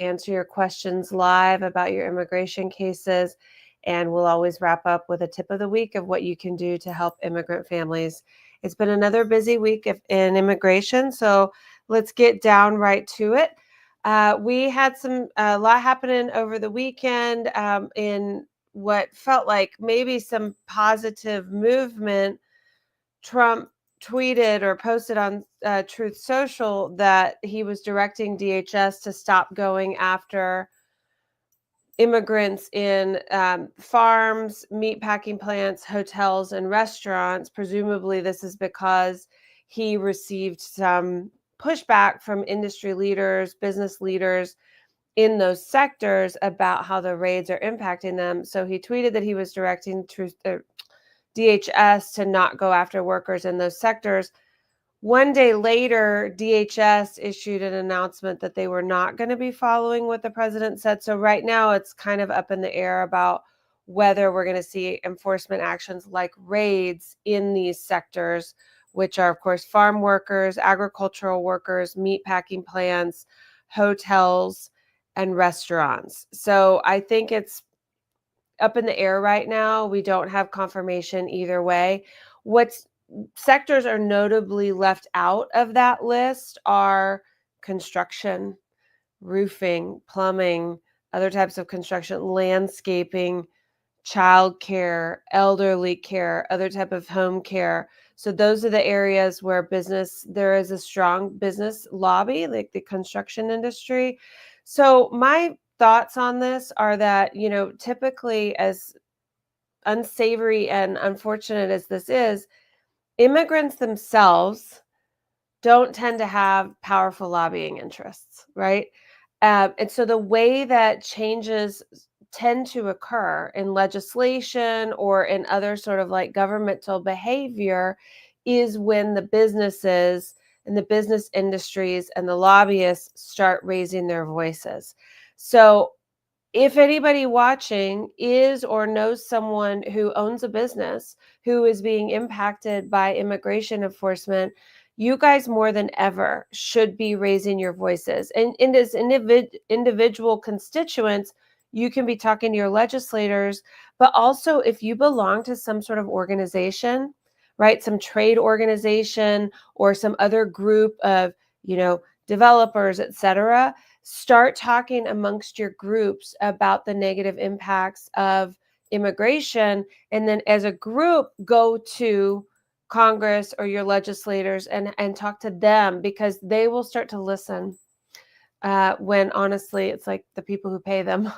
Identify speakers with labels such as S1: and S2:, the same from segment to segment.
S1: answer your questions live about your immigration cases. And we'll always wrap up with a tip of the week of what you can do to help immigrant families. It's been another busy week in immigration, so let's get down right to it. We had a lot happening over the weekend in what felt like maybe some positive movement. Trump tweeted or posted on Truth Social that he was directing DHS to stop going after immigrants in farms, meatpacking plants, hotels, and restaurants. Presumably, this is because he received some pushback from industry leaders, business leaders in those sectors about how the raids are impacting them. So he tweeted that he was directing DHS to not go after workers in those sectors. One day later, DHS issued an announcement that they were not going to be following what the president said. So right now it's kind of up in the air about whether we're going to see enforcement actions like raids in these sectors, which are, of course, farm workers, agricultural workers, meatpacking plants, hotels, and restaurants. So I think it's up in the air right now. We don't have confirmation either way. Sectors are notably left out of that list are construction, roofing, plumbing, other types of construction, landscaping, childcare, elderly care, other type of home care. So those are the areas where there is a strong business lobby, like the construction industry. So my thoughts on this are that, typically, as unsavory and unfortunate as this is, immigrants themselves don't tend to have powerful lobbying interests, right? And so the way that changes tend to occur in legislation or in other sort of like governmental behavior is when the businesses and the business industries and the lobbyists start raising their voices. So if anybody watching is or knows someone who owns a business who is being impacted by immigration enforcement, you guys more than ever should be raising your voices. And as individual constituents, you can be talking to your legislators, but also if you belong to some sort of organization, right, some trade organization or some other group of, developers, etc., start talking amongst your groups about the negative impacts of immigration. And then as a group, go to Congress or your legislators and talk to them, because they will start to listen when honestly it's like the people who pay them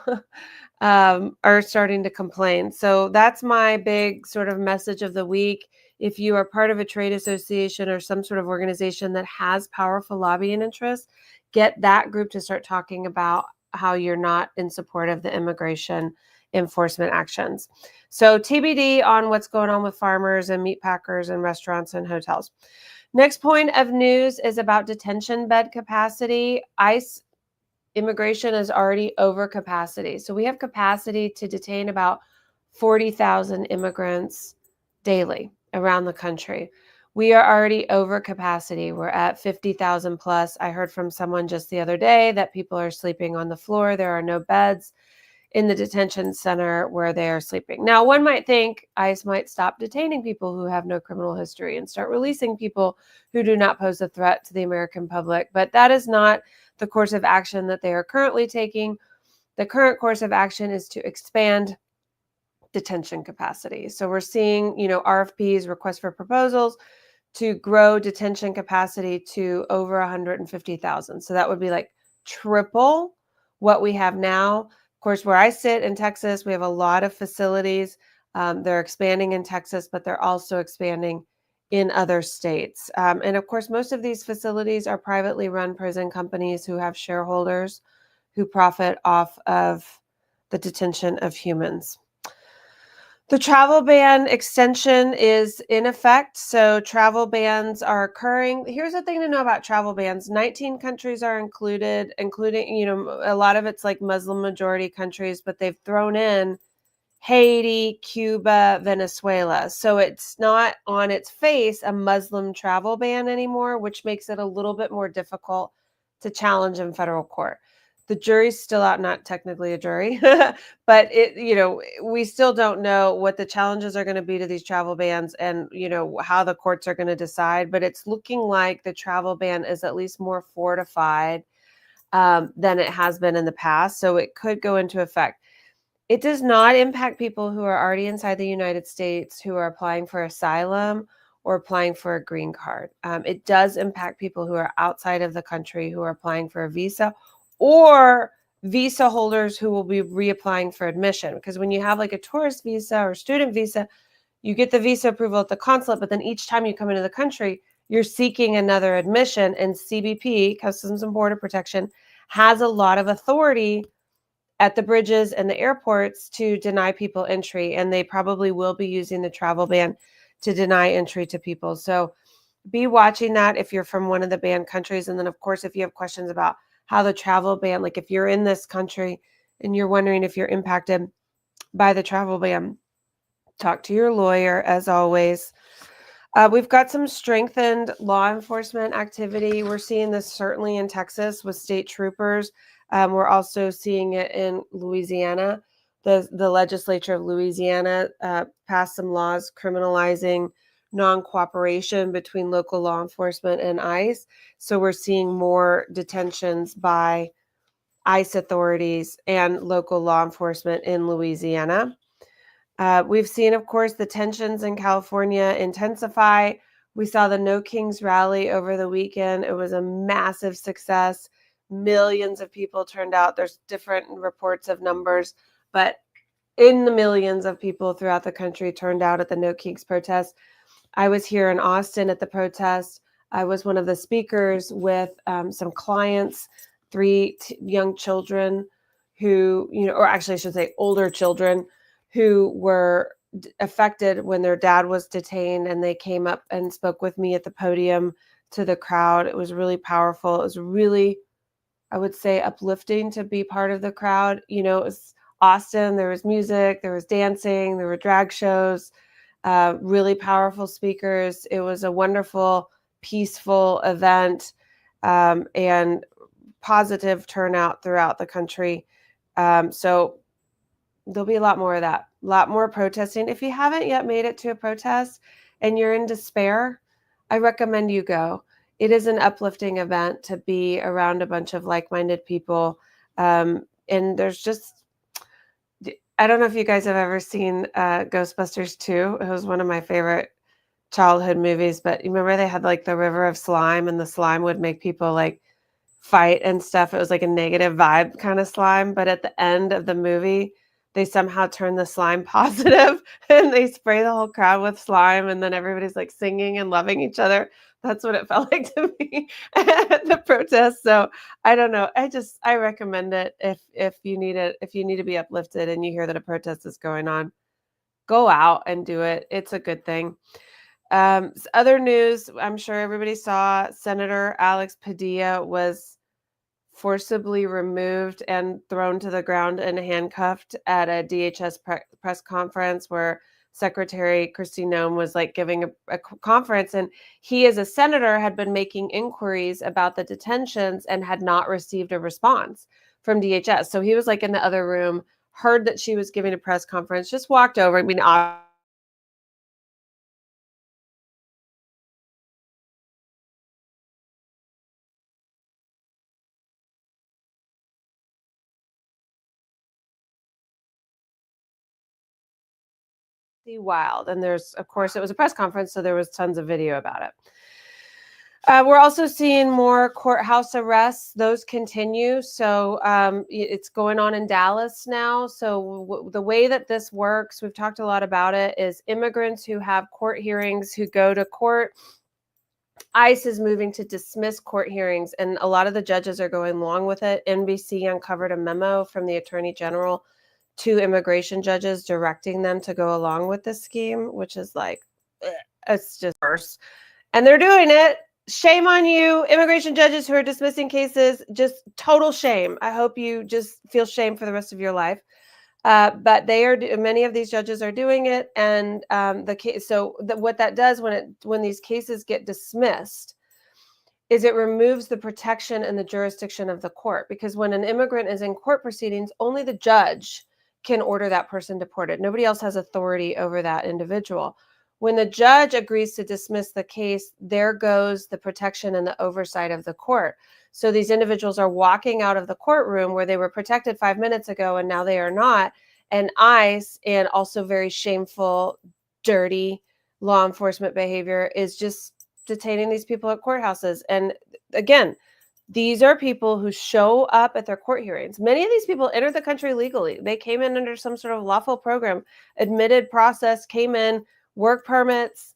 S1: are starting to complain. So that's my big sort of message of the week. If you are part of a trade association or some sort of organization that has powerful lobbying interests, get that group to start talking about how you're not in support of the immigration enforcement actions. So TBD on what's going on with farmers and meat packers and restaurants and hotels. Next point of news is about detention bed capacity. ICE immigration is already over capacity. So we have capacity to detain about 40,000 immigrants daily around the country. We are already over capacity. We're at 50,000 plus. I heard from someone just the other day that people are sleeping on the floor. There are no beds in the detention center where they are sleeping. Now, one might think ICE might stop detaining people who have no criminal history and start releasing people who do not pose a threat to the American public, but that is not the course of action that they are currently taking. The current course of action is to expand detention capacity. So we're seeing, RFPs, requests for proposals, to grow detention capacity to over 150,000. So that would be like triple what we have now. Of course, where I sit in Texas, we have a lot of facilities. They're expanding in Texas, but they're also expanding in other states. And of course, most of these facilities are privately run prison companies who have shareholders who profit off of the detention of humans. The travel ban extension is in effect. So travel bans are occurring. Here's the thing to know about travel bans. 19 countries are included, including, a lot of it's like Muslim majority countries, but they've thrown in Haiti, Cuba, Venezuela. So it's not on its face a Muslim travel ban anymore, which makes it a little bit more difficult to challenge in federal court. The jury's still out, not technically a jury, but we still don't know what the challenges are going to be to these travel bans and, how the courts are going to decide. But it's looking like the travel ban is at least more fortified than it has been in the past. So it could go into effect. It does not impact people who are already inside the United States who are applying for asylum or applying for a green card. It does impact people who are outside of the country who are applying for a visa or visa holders who will be reapplying for admission. Because when you have like a tourist visa or student visa, you get the visa approval at the consulate, but then each time you come into the country, you're seeking another admission. And CBP, Customs and Border Protection, has a lot of authority at the bridges and the airports to deny people entry. And they probably will be using the travel ban to deny entry to people. So be watching that if you're from one of the banned countries. And then, of course, if you have questions about how the travel ban, like if you're in this country and you're wondering if you're impacted by the travel ban, talk to your lawyer, as always. We've got some strengthened law enforcement activity. We're seeing this certainly in Texas with state troopers. We're also seeing it in Louisiana. The legislature of Louisiana passed some laws criminalizing non-cooperation between local law enforcement and ICE. So we're seeing more detentions by ICE authorities and local law enforcement in Louisiana. We've seen, of course, the tensions in California intensify. We saw the No Kings rally over the weekend. It was a massive success. Millions of people turned out. There's different reports of numbers, but in the millions of people throughout the country turned out at the No Kings protest. I was here in Austin at the protest. I was one of the speakers with some clients, three young children who, or actually I should say older children who were affected when their dad was detained, and they came up and spoke with me at the podium to the crowd. It was really powerful. It was really, I would say, uplifting to be part of the crowd. It was Austin. There was music, there was dancing, there were drag shows, really powerful speakers. It was a wonderful, peaceful event, and positive turnout throughout the country. So there'll be a lot more of that, a lot more protesting. If you haven't yet made it to a protest and you're in despair, I recommend you go. It is an uplifting event to be around a bunch of like-minded people. And there's just, I don't know if you guys have ever seen Ghostbusters 2. It was one of my favorite childhood movies, but you remember they had like the river of slime, and the slime would make people like fight and stuff. It was like a negative vibe kind of slime, but at the end of the movie, they somehow turn the slime positive and they spray the whole crowd with slime, and then everybody's like singing and loving each other. That's what it felt like to me at the protest. So I don't know. I recommend it if you need it, if you need to be uplifted and you hear that a protest is going on, go out and do it. It's a good thing. Other news, I'm sure everybody saw, Senator Alex Padilla was forcibly removed and thrown to the ground and handcuffed at a DHS press conference where Secretary Kristi Noem was like giving a conference, and he, as a senator, had been making inquiries about the detentions and had not received a response from DHS. So he was like in the other room, heard that she was giving a press conference, just walked over. I mean, wild. And there's, of course, it was a press conference, so there was tons of video about it. We're also seeing more courthouse arrests. Those continue. So it's going on in Dallas now. So the way that this works, we've talked a lot about it, is immigrants who have court hearings, who go to court. ICE is moving to dismiss court hearings, and a lot of the judges are going along with it. NBC uncovered a memo from the Attorney General to immigration judges directing them to go along with this scheme, which is like, it's just worse. And they're doing it. Shame on you, immigration judges who are dismissing cases. Just total shame. I hope you just feel shame for the rest of your life. But many of these judges are doing it, and what that does when these cases get dismissed, is it removes the protection and the jurisdiction of the court, because when an immigrant is in court proceedings, only the judge can order that person deported. Nobody else has authority over that individual. When the judge agrees to dismiss the case, there goes the protection and the oversight of the court. So these individuals are walking out of the courtroom where they were protected 5 minutes ago, and now they are not. And ICE, and also very shameful, dirty law enforcement behavior, is just detaining these people at courthouses. And again, these are people who show up at their court hearings. Many of these people entered the country legally. They came in under some sort of lawful program, admitted process, came in, work permits,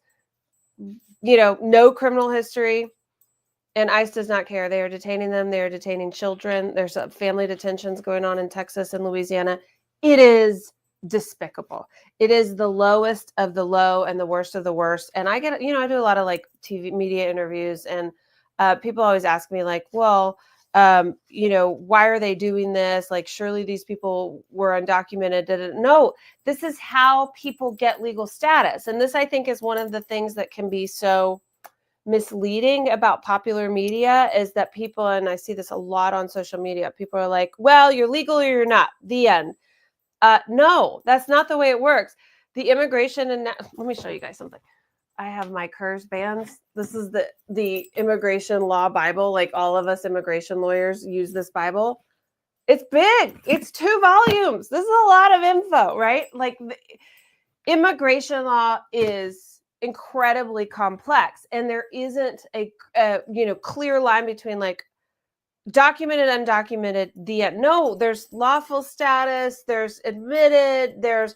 S1: no criminal history. And ICE does not care. They are detaining them. They are detaining children. There's family detentions going on in Texas and Louisiana. It is despicable. It is the lowest of the low and the worst of the worst. And I get, I do a lot of like TV media interviews, and people always ask me like, well, why are they doing this? Like, surely these people were undocumented. No, this is how people get legal status. And this, I think, is one of the things that can be so misleading about popular media, is that people, and I see this a lot on social media, people are like, well, you're legal or you're not, the end. No, that's not the way it works. The immigration, and let me show you guys something. I have my KERS bands. This is the immigration law Bible. Like, all of us immigration lawyers use this Bible. It's big. It's 2 volumes. This is a lot of info, right? Like, immigration law is incredibly complex, and there isn't a clear line between like documented, undocumented, the end. No, there's lawful status, there's admitted, there's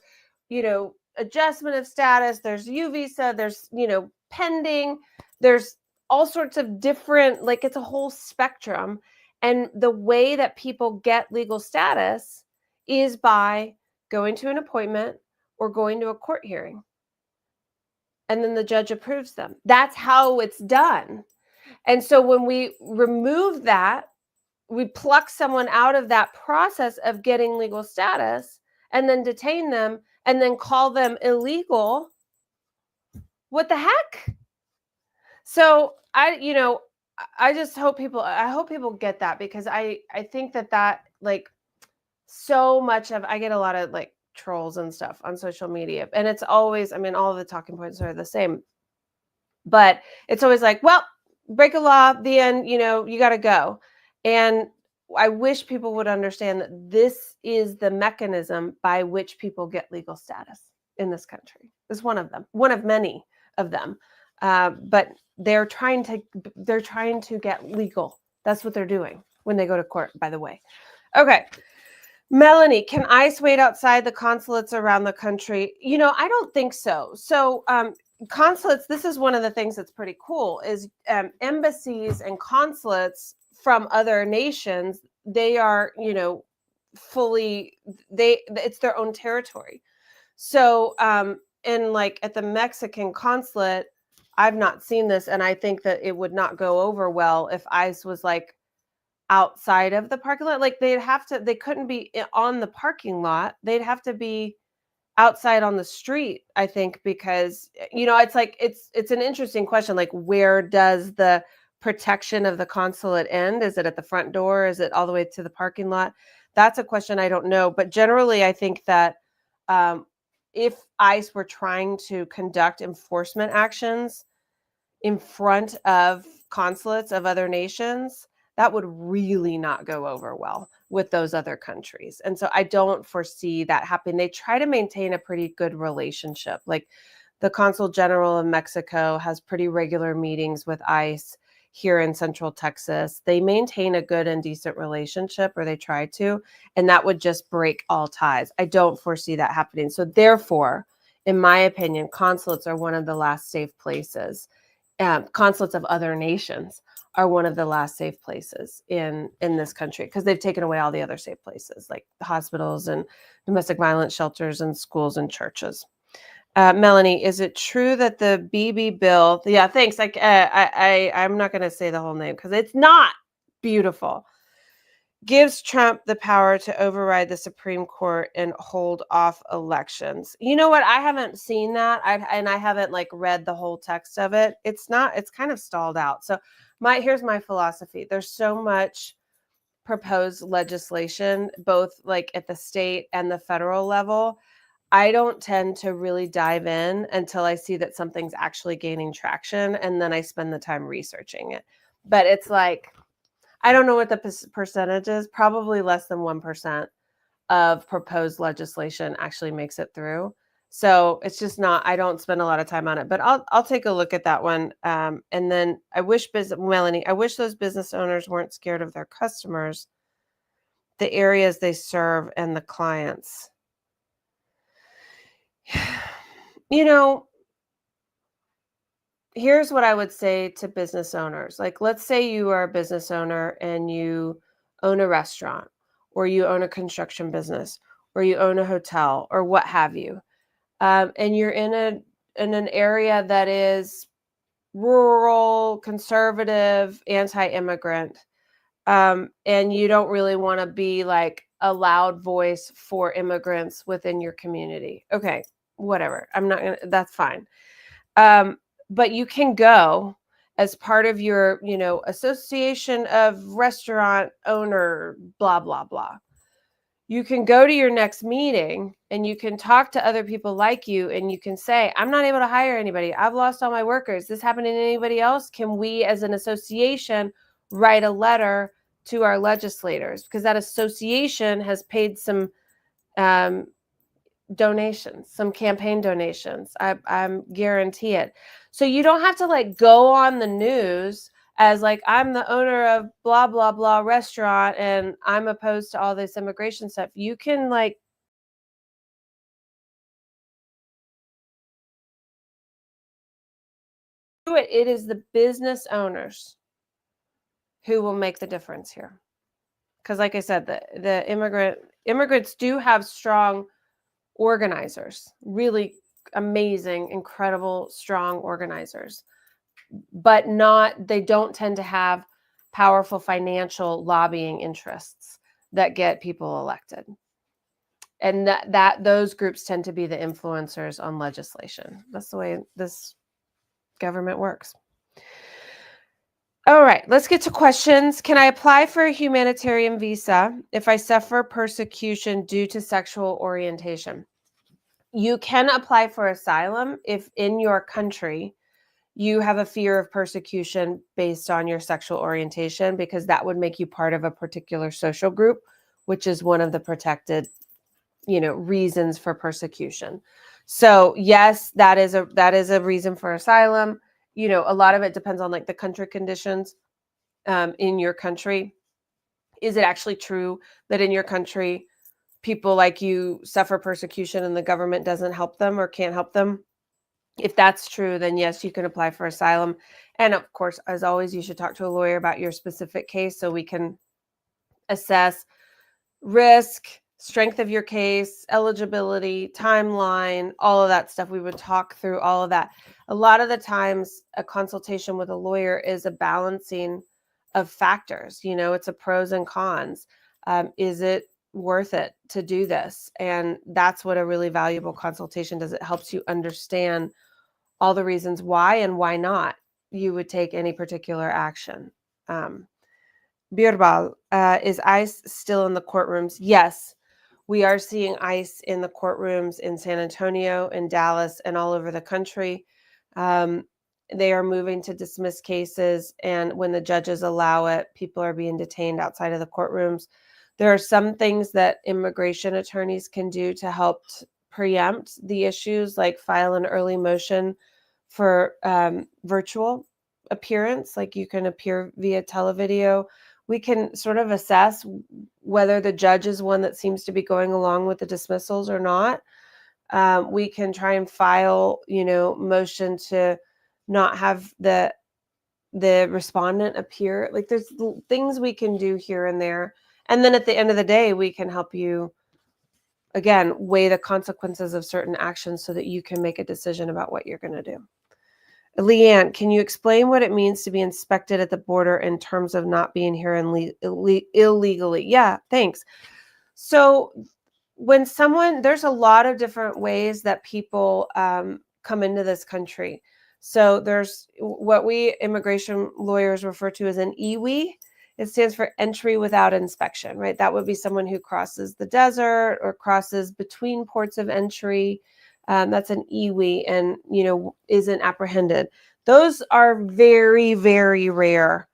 S1: adjustment of status, there's U visa, there's pending, there's all sorts of different, like, it's a whole spectrum. And the way that people get legal status is by going to an appointment or going to a court hearing, and then the judge approves them. That's how it's done. And so when we remove that, we pluck someone out of that process of getting legal status and then detain them and then call them illegal. What the heck? So I just hope people get that, because I think that like, so much of, I get a lot of like trolls and stuff on social media, and it's always, all of the talking points are the same, but it's always like, well, break a law, the end, you got to go. And I wish people would understand that this is the mechanism by which people get legal status in this country. It's one of them, one of many of them. But they're trying to get legal. That's what they're doing when they go to court, by the way. Okay. Melanie, can ICE wait outside the consulates around the country? I don't think so. So consulates, this is one of the things that's pretty cool, is embassies and consulates from other nations, they are, fully, it's their own territory. So and like at the Mexican consulate, I've not seen this, and I think that it would not go over well if ICE was like outside of the parking lot. Like, they couldn't be on the parking lot. They'd have to be outside on the street, I think, because it's like, it's an interesting question. Like, where does the protection of the consulate end? Is it at the front door? Is it all the way to the parking lot? That's a question I don't know. But generally, I think that if ICE were trying to conduct enforcement actions in front of consulates of other nations, that would really not go over well with those other countries. And so I don't foresee that happening. They try to maintain a pretty good relationship. Like, the Consul General of Mexico has pretty regular meetings with ICE here in Central Texas. They maintain a good and decent relationship, or they try to, and that would just break all ties. I don't foresee that happening. So therefore, in my opinion, consulates are one of the last safe places. Consulates of other nations are one of the last safe places in this country, because they've taken away all the other safe places, like hospitals and domestic violence shelters and schools and churches. Melanie, is it true that the BB bill? Yeah, thanks. I'm not going to say the whole name because it's not beautiful. gives Trump the power to override the Supreme Court and hold off elections. You know what? I haven't seen that. I haven't like read the whole text of it. It's kind of stalled out. So here's my philosophy. There's so much proposed legislation, both like at the state and the federal level. I don't tend to really dive in until I see that something's actually gaining traction, and then I spend the time researching it. But it's like, I don't know what the percentage is, probably less than 1% of proposed legislation actually makes it through. So it's just not, I don't spend a lot of time on it, but I'll take a look at that one. And then Melanie, I wish those business owners weren't scared of their customers, the areas they serve, and the clients. You know, here's what I would say to business owners. Like, let's say you are a business owner and you own a restaurant, or you own a construction business, or you own a hotel, or what have you. And you're in an area that is rural, conservative, anti-immigrant, and you don't really want to be like a loud voice for immigrants within your community. Okay, whatever. I'm not gonna. That's fine. But you can go as part of your, association of restaurant owner, blah blah blah. You can go to your next meeting and you can talk to other people like you, and you can say, I'm not able to hire anybody. I've lost all my workers. This happened to anybody else? Can we as an association write a letter to our legislators? Because that association has paid some donations, some campaign donations. I guarantee it. So you don't have to like go on the news as like, I'm the owner of blah, blah, blah restaurant and I'm opposed to all this immigration stuff. You can like do it. It is the business owners who will make the difference here. Because like I said, the immigrants do have strong organizers, really amazing, incredible, strong organizers, but they don't tend to have powerful financial lobbying interests that get people elected. And that those groups tend to be the influencers on legislation. That's the way this government works. All right, let's get to questions. Can I apply for a humanitarian visa if I suffer persecution due to sexual orientation? You can apply for asylum if in your country you have a fear of persecution based on your sexual orientation, because that would make you part of a particular social group, which is one of the protected, reasons for persecution. So yes, that is a reason for asylum. A lot of it depends on like the country conditions in your country. Is it actually true that in your country people like you suffer persecution and the government doesn't help them or can't help them? If that's true, then yes, you can apply for asylum. And of course, as always, you should talk to a lawyer about your specific case so we can assess risk, strength of your case, eligibility, timeline, all of that stuff. We would talk through all of that. A lot of the times, a consultation with a lawyer is a balancing of factors. It's a pros and cons. Is it worth it to do this? And that's what a really valuable consultation does. It helps you understand all the reasons why and why not you would take any particular action. Birbal, is ICE still in the courtrooms? Yes, we are seeing ICE in the courtrooms in San Antonio, in Dallas, and all over the country. They are moving to dismiss cases, and when the judges allow it, people are being detained outside of the courtrooms. There are some things that immigration attorneys can do to help preempt the issues, like file an early motion for virtual appearance, like you can appear via televideo. We can sort of assess whether the judge is one that seems to be going along with the dismissals or not. We can try and file, motion to not have the respondent appear. Like there's things we can do here and there. And then at the end of the day, we can help you, again, weigh the consequences of certain actions so that you can make a decision about what you're going to do. Leanne, can you explain what it means to be inspected at the border in terms of not being here illegally? Yeah, thanks. So when there's a lot of different ways that people come into this country. So there's what we immigration lawyers refer to as an EWI. It stands for entry without inspection, right? That would be someone who crosses the desert or crosses between ports of entry. That's an EWI and, isn't apprehended. Those are very, very rare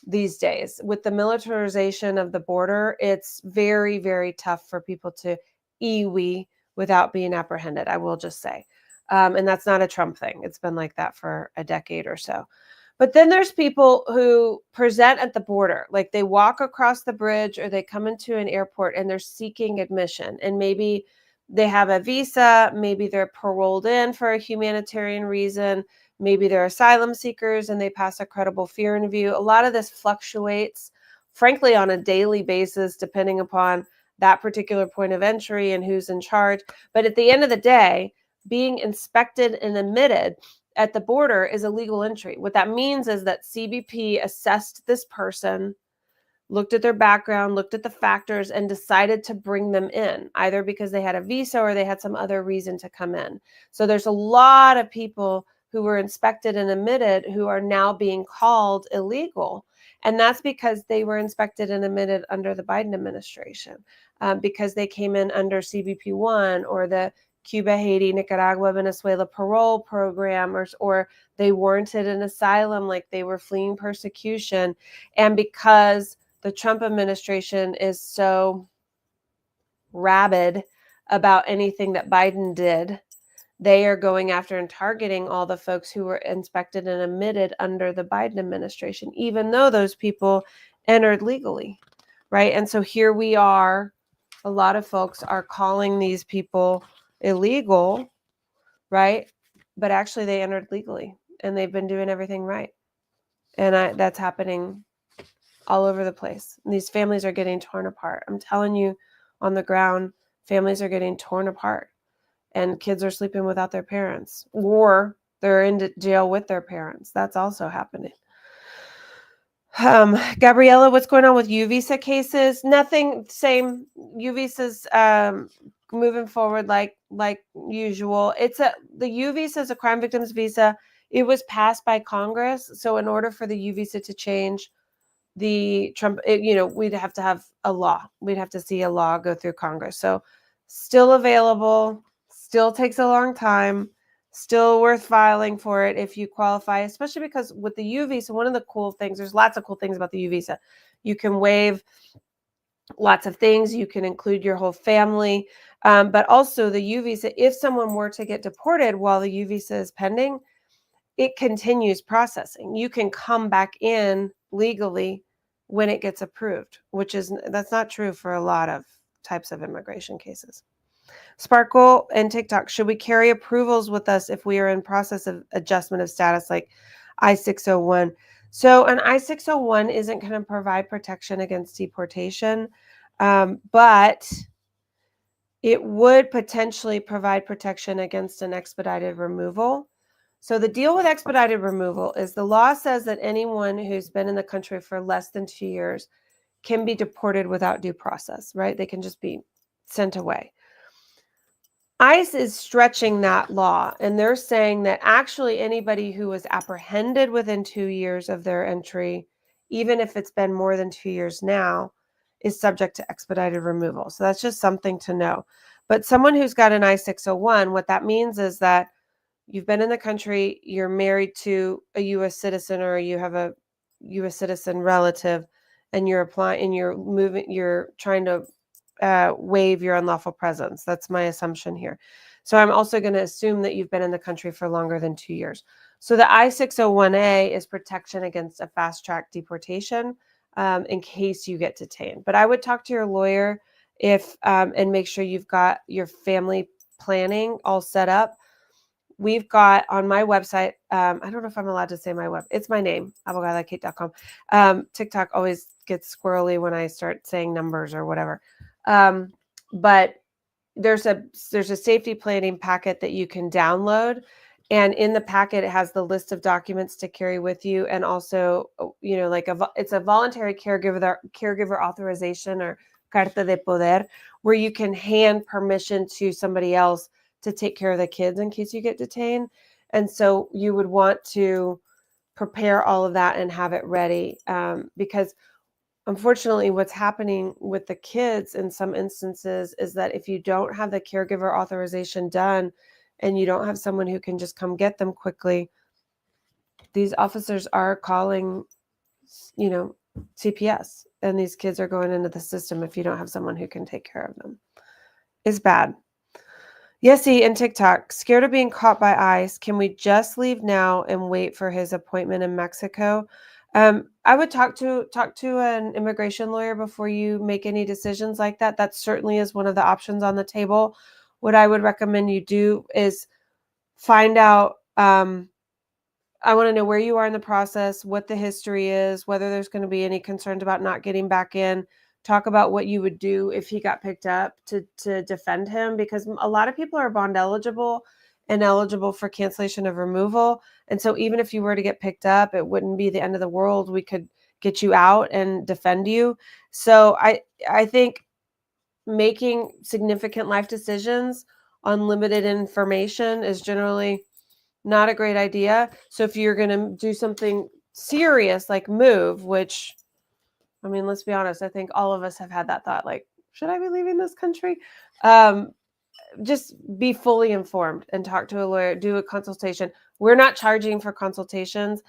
S1: these days. With the militarization of the border, it's very, very tough for people to EWI without being apprehended, I will just say. And that's not a Trump thing. It's been like that for a decade or so. But then there's people who present at the border, like they walk across the bridge or they come into an airport and they're seeking admission. And maybe they have a visa, maybe they're paroled in for a humanitarian reason, maybe they're asylum seekers and they pass a credible fear interview. A lot of this fluctuates, frankly, on a daily basis, depending upon that particular point of entry and who's in charge. But at the end of the day, being inspected and admitted at the border is a legal entry. What that means is that CBP assessed this person, looked at their background, looked at the factors, and decided to bring them in, either because they had a visa or they had some other reason to come in. So there's a lot of people who were inspected and admitted who are now being called illegal. And that's because they were inspected and admitted under the Biden administration, because they came in under CBP 1 or the Cuba, Haiti, Nicaragua, Venezuela parole program, or they warranted an asylum, like they were fleeing persecution. And because the Trump administration is so rabid about anything that Biden did, they are going after and targeting all the folks who were inspected and admitted under the Biden administration, even though those people entered legally, right? And so here we are, a lot of folks are calling these people illegal, right? But actually they entered legally and they've been doing everything right. And that's happening all over the place. And these families are getting torn apart. I'm telling you, on the ground, families are getting torn apart and kids are sleeping without their parents, or they're in jail with their parents. That's also happening. Gabriella, what's going on with U visa cases? Nothing, same. U visas moving forward like usual. The U visa is a crime victims visa. It was passed by Congress. So in order for the U visa to change, we'd have to have a law. We'd have to see a law go through Congress. So still available, still takes a long time, still worth filing for it if you qualify, especially because with the U visa, one of the cool things, there's lots of cool things about the U visa. You can waive lots of things. You can include your whole family. But also the U visa, if someone were to get deported while the U visa is pending, it continues processing. You can come back in legally when it gets approved, that's not true for a lot of types of immigration cases. Sparkle and TikTok, should we carry approvals with us if we are in process of adjustment of status like I-601? So an I-601 isn't going to provide protection against deportation, but it would potentially provide protection against an expedited removal. So the deal with expedited removal is the law says that anyone who's been in the country for less than 2 years can be deported without due process, right? They can just be sent away. ICE is stretching that law, and they're saying that actually anybody who was apprehended within 2 years of their entry, even if it's been more than 2 years now, is subject to expedited removal. So that's just something to know. But someone who's got an I-601, what that means is that you've been in the country, you're married to a U.S. citizen, or you have a U.S. citizen relative, and you're applying and you're trying to waive your unlawful presence. That's my assumption here. So I'm also going to assume that you've been in the country for longer than 2 years. So the I-601A is protection against a fast-track deportation in case you get detained. But I would talk to your lawyer and make sure you've got your family planning all set up. We've got on my website, I don't know if I'm allowed to say my it's my name, abogadakate.com. TikTok always gets squirrely when I start saying numbers or whatever. But there's a safety planning packet that you can download, And in the packet, it has the list of documents to carry with you, and also, like it's a voluntary caregiver authorization, or carta de poder, where you can hand permission to somebody else to take care of the kids in case you get detained. And so you would want to prepare all of that and have it ready, because unfortunately, what's happening with the kids in some instances is that if you don't have the caregiver authorization done and you don't have someone who can just come get them quickly, these officers are calling, CPS, and these kids are going into the system if you don't have someone who can take care of them. It's bad. Yesy and TikTok, scared of being caught by ICE. Can we just leave now and wait for his appointment in Mexico? I would talk to an immigration lawyer before you make any decisions like that. That certainly is one of the options on the table. What I would recommend you do is find out, I want to know where you are in the process, what the history is, whether there's going to be any concerns about not getting back in. Talk about what you would do if he got picked up to defend him, because a lot of people are bond eligible and eligible for cancellation of removal. And so even if you were to get picked up, it wouldn't be the end of the world. We could get you out and defend you. So I think making significant life decisions on limited information is generally not a great idea. So if you're going to do something serious like move, which, I mean, let's be honest, I think all of us have had that thought, like, should I be leaving this country? Just be fully informed and talk to a lawyer, do a consultation. We're not charging for consultations.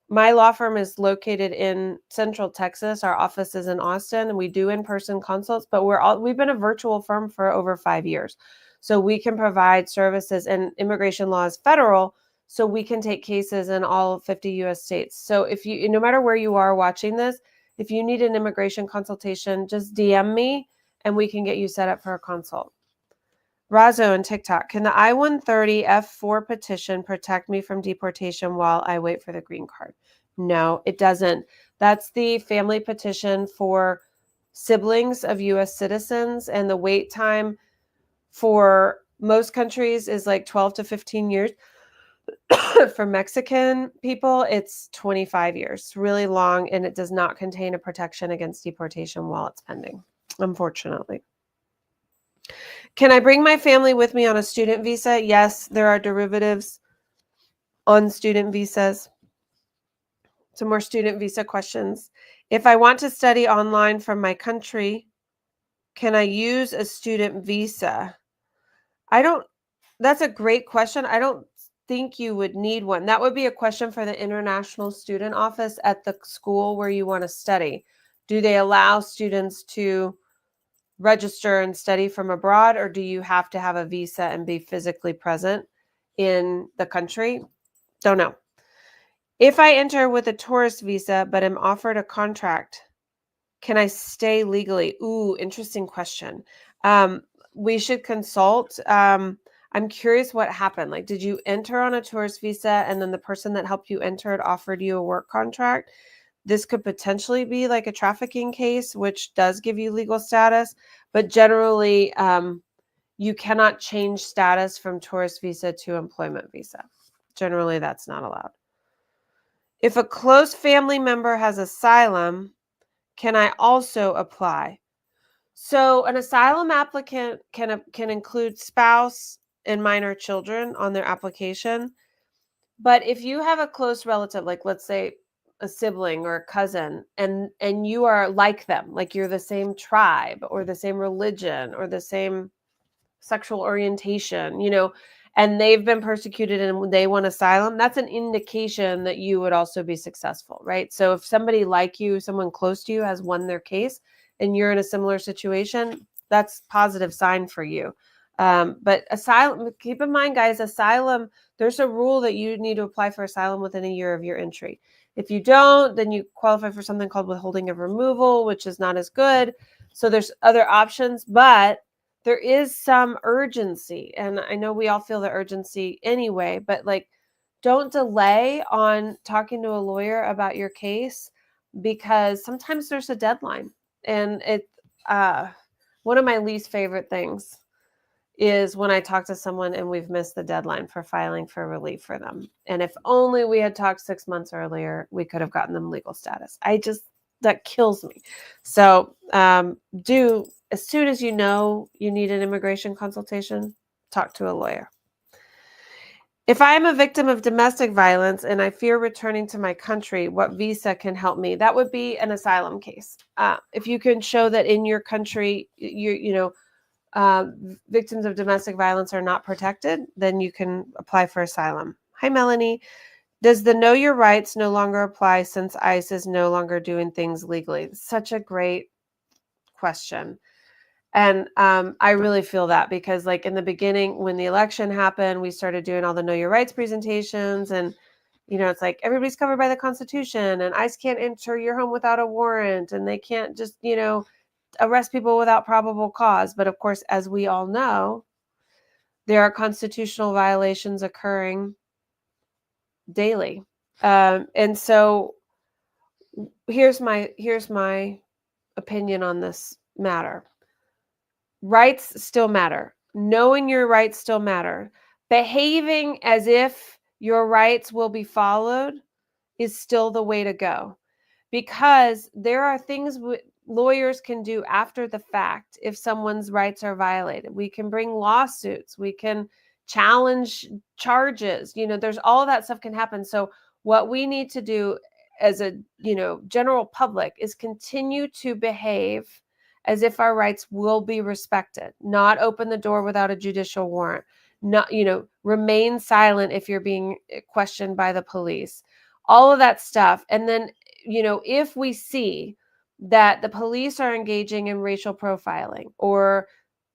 S1: My law firm is located in Central Texas. Our office is in Austin, and we do in-person consults, but we've been a virtual firm for over 5 years. So we can provide services, and immigration law is federal, so we can take cases in all 50 US states. So no matter where you are watching this, if you need an immigration consultation, just DM me and we can get you set up for a consult. Razo and TikTok, can the I-130 F4 petition protect me from deportation while I wait for the green card? No, it doesn't. That's the family petition for siblings of US citizens, and the wait time for most countries is like 12 to 15 years. For Mexican people, it's 25 years, really long, and it does not contain a protection against deportation while it's pending, unfortunately. Can I bring my family with me on a student visa? Yes, there are derivatives on student visas. Some more student visa questions. If I want to study online from my country, can I use a student visa? That's a great question. I don't think you would need one. That would be a question for the International Student Office at the school where you want to study. Do they allow students to register and study from abroad, or do you have to have a visa and be physically present in the country? Don't know. If I enter with a tourist visa but am offered a contract, can I stay legally? Ooh, interesting question. We should consult. I'm curious what happened. Like, did you enter on a tourist visa and then the person that helped you enter it offered you a work contract? This could potentially be like a trafficking case, which does give you legal status, but generally, you cannot change status from tourist visa to employment visa. Generally, that's not allowed. If a close family member has asylum, can I also apply? So an asylum applicant can include spouse and minor children on their application. But if you have a close relative, like let's say a sibling or a cousin, and you are like them, like you're the same tribe or the same religion or the same sexual orientation, and they've been persecuted and they want asylum, that's an indication that you would also be successful, right? So if somebody like you, someone close to you has won their case and you're in a similar situation, that's a positive sign for you. But asylum, keep in mind, guys, asylum, there's a rule that you need to apply for asylum within a year of your entry. If you don't, then you qualify for something called withholding of removal, which is not as good. So there's other options, but there is some urgency. And I know we all feel the urgency anyway, but like, don't delay on talking to a lawyer about your case, because sometimes there's a deadline. And one of my least favorite things is when I talk to someone and we've missed the deadline for filing for relief for them. And if only we had talked 6 months earlier, we could have gotten them legal status. That kills me. So as soon as you know you need an immigration consultation, talk to a lawyer. If I am a victim of domestic violence and I fear returning to my country, what visa can help me? That would be an asylum case. If you can show that in your country, victims of domestic violence are not protected, then you can apply for asylum. Hi, Melanie. Does the know your rights no longer apply since ICE is no longer doing things legally? Such a great question. And I really feel that because like in the beginning, when the election happened, we started doing all the know your rights presentations and, it's like everybody's covered by the Constitution and ICE can't enter your home without a warrant and they can't just, arrest people without probable cause. But of course, as we all know, there are constitutional violations occurring daily. And so here's my opinion on this matter. Rights still matter. Knowing your rights still matter. Behaving as if your rights will be followed is still the way to go. Because there are things lawyers can do after the fact if someone's rights are violated. We can bring lawsuits. We can challenge charges. There's all of that stuff can happen. So what we need to do as a, general public is continue to behave as if our rights will be respected, not open the door without a judicial warrant, not, remain silent if you're being questioned by the police, all of that stuff. And then, if we see that the police are engaging in racial profiling or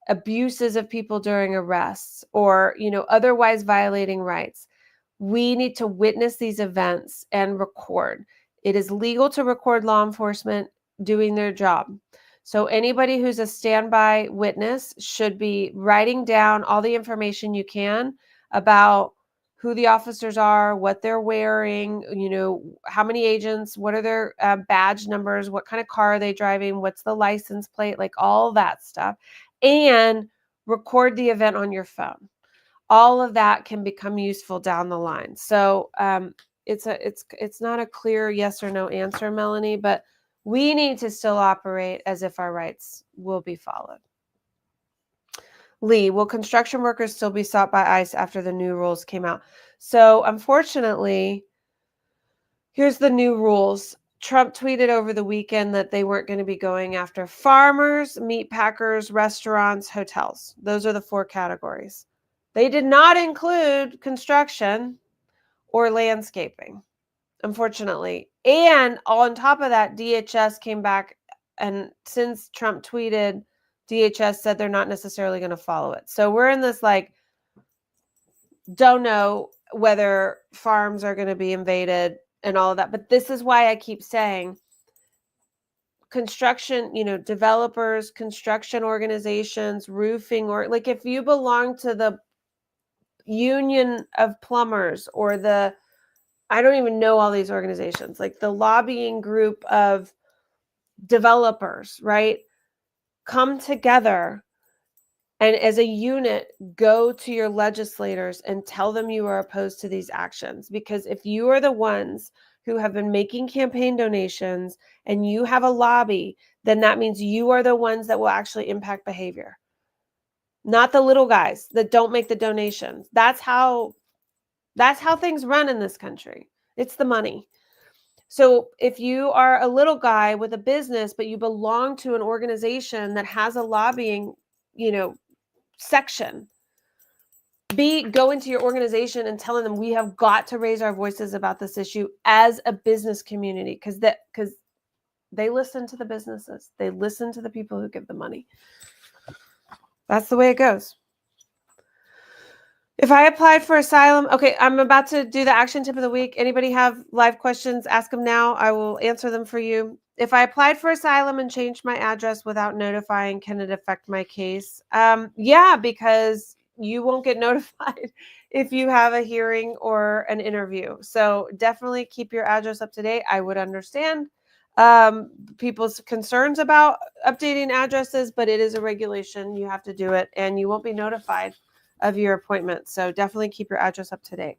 S1: abuses of people during arrests or, otherwise violating rights, we need to witness these events and record. It is legal to record law enforcement doing their job. So anybody who's a standby witness should be writing down all the information you can about who the officers are, what they're wearing, how many agents, what are their badge numbers, what kind of car are they driving, what's the license plate, like all that stuff, and record the event on your phone. All of that can become useful down the line. So it's not a clear yes or no answer, Melanie, but we need to still operate as if our rights will be followed. Lee, will construction workers still be sought by ICE after the new rules came out? So unfortunately, here's the new rules. Trump tweeted over the weekend that they weren't going to be going after farmers, meat packers, restaurants, hotels. Those are the 4 categories. They did not include construction or landscaping, unfortunately. And on top of that, DHS came back, and since Trump tweeted, DHS said they're not necessarily going to follow it. So we're in this don't know whether farms are going to be invaded and all of that. But this is why I keep saying construction, developers, construction organizations, roofing, or like if you belong to the union of plumbers or I don't even know all these organizations, like the lobbying group of developers, right? Come together and as a unit, go to your legislators and tell them you are opposed to these actions. Because if you are the ones who have been making campaign donations and you have a lobby, then that means you are the ones that will actually impact behavior. Not the little guys that don't make the donations. That's how things run in this country. It's the money. So if you are a little guy with a business, but you belong to an organization that has a lobbying, section, go into your organization and telling them we have got to raise our voices about this issue as a business community, because they listen to the businesses. They listen to the people who give the money. That's the way it goes. If I applied for asylum, okay, I'm about to do the action tip of the week. Anybody have live questions? Ask them now. I will answer them for you. If I applied for asylum and changed my address without notifying, can it affect my case? Yeah, because you won't get notified if you have a hearing or an interview. So definitely keep your address up to date. I would understand. people's concerns about updating addresses, but it is a regulation. You have to do it, and you won't be notified of your appointment. So definitely keep your address up to date.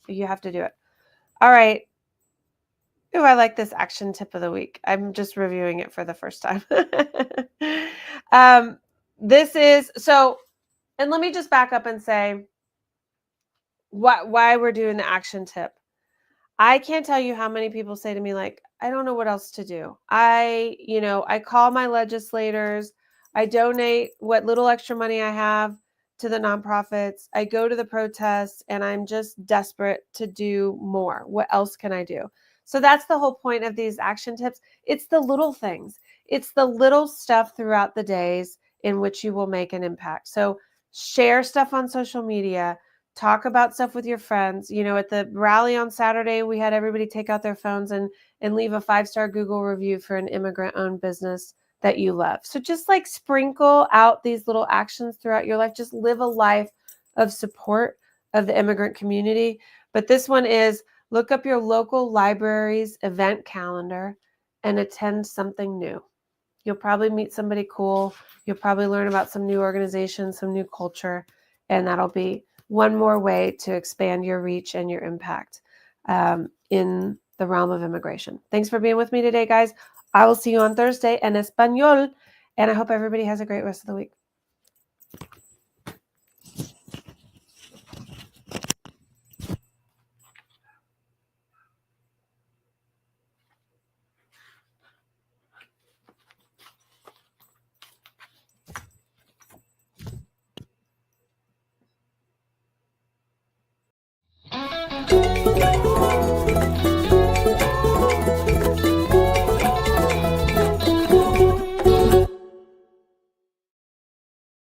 S1: You have to do it. All right. Oh, I like this action tip of the week. I'm just reviewing it for the first time. This is so, and let me just back up and say why we're doing the action tip. I can't tell you how many people say to me, like, I don't know what else to do. I call my legislators. I donate what little extra money I have to the nonprofits. I go to the protests, and I'm just desperate to do more. What else can I do? So that's the whole point of these action tips. It's the little things. It's the little stuff throughout the days in which you will make an impact. So share stuff on social media. Talk about stuff with your friends. At the rally on Saturday, we had everybody take out their phones and leave a 5-star Google review for an immigrant-owned business that you love. So just like sprinkle out these little actions throughout your life. Just live a life of support of the immigrant community. But this one is look up your local library's event calendar and attend something new. You'll probably meet somebody cool. You'll probably learn about some new organization, some new culture, and that'll be one more way to expand your reach and your impact in the realm of immigration. Thanks for being with me today, guys. I will see you on Thursday en español, and I hope everybody has a great rest of the week.